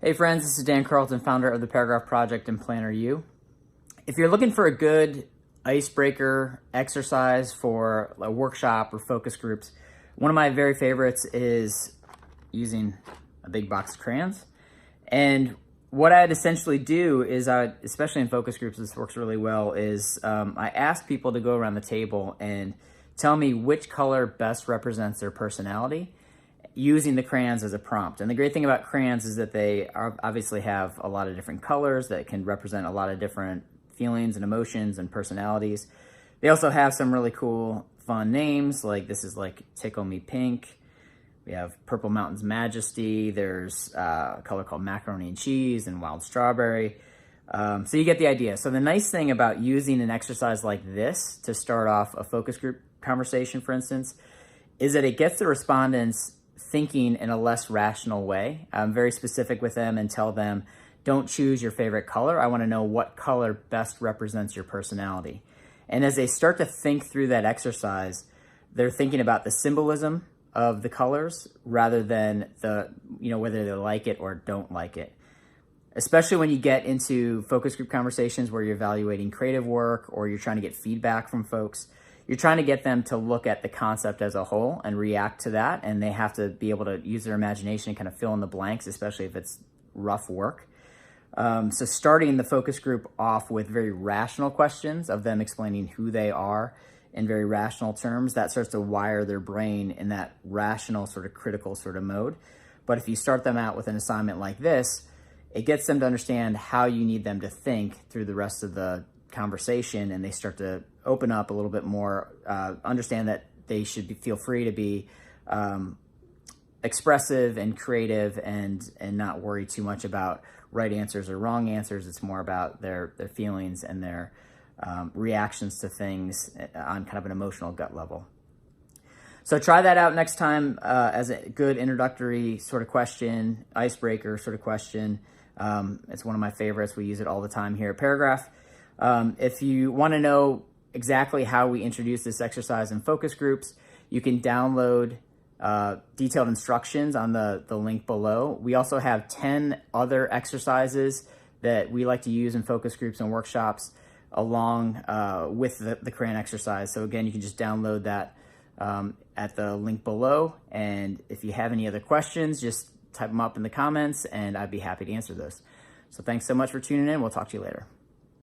Hey friends, this is Dan Carlton, founder of the Paragraph Project and Planner U. If you're looking for a good icebreaker exercise for a workshop or focus groups, one of my very favorites is using a big box of crayons. And what I'd essentially do is, especially in focus groups, this works really well, is I ask people to go around the table and tell me which color best represents their personality, using the crayons as a prompt. And the great thing about crayons is that they obviously have a lot of different colors that can represent a lot of different feelings and emotions and personalities. They also have some really cool, fun names, like this is like Tickle Me Pink. We have Purple Mountain's Majesty. There's a color called Macaroni and Cheese and Wild Strawberry. So you get the idea. So the nice thing about using an exercise like this to start off a focus group conversation, for instance, is that it gets the respondents thinking in a less rational way. I'm very specific with them and tell them, don't choose your favorite color. I want to know what color best represents your personality. And as they start to think through that exercise, they're thinking about the symbolism of the colors rather than whether they like it or don't like it. Especially when you get into focus group conversations where you're evaluating creative work or you're trying to get feedback from folks. You're trying to get them to look at the concept as a whole and react to that, and they have to be able to use their imagination and kind of fill in the blanks, especially if it's rough work. So starting the focus group off with very rational questions of them explaining who they are in very rational terms, that starts to wire their brain in that rational sort of critical sort of mode. But if you start them out with an assignment like this, it gets them to understand how you need them to think through the rest of the conversation, and they start to open up a little bit more, understand that they should feel free to be expressive and creative and not worry too much about right answers or wrong answers. It's more about their feelings and their reactions to things on kind of an emotional gut level. So try that out next time as a good introductory sort of question, icebreaker sort of question. It's one of my favorites. We use it all the time here at Paragraph. If you want to know exactly how we introduce this exercise in focus groups, you can download detailed instructions on the link below. We also have 10 other exercises that we like to use in focus groups and workshops along with the crayon exercise. So again, you can just download that at the link below. And if you have any other questions, just type them up in the comments and I'd be happy to answer those. So thanks so much for tuning in. We'll talk to you later.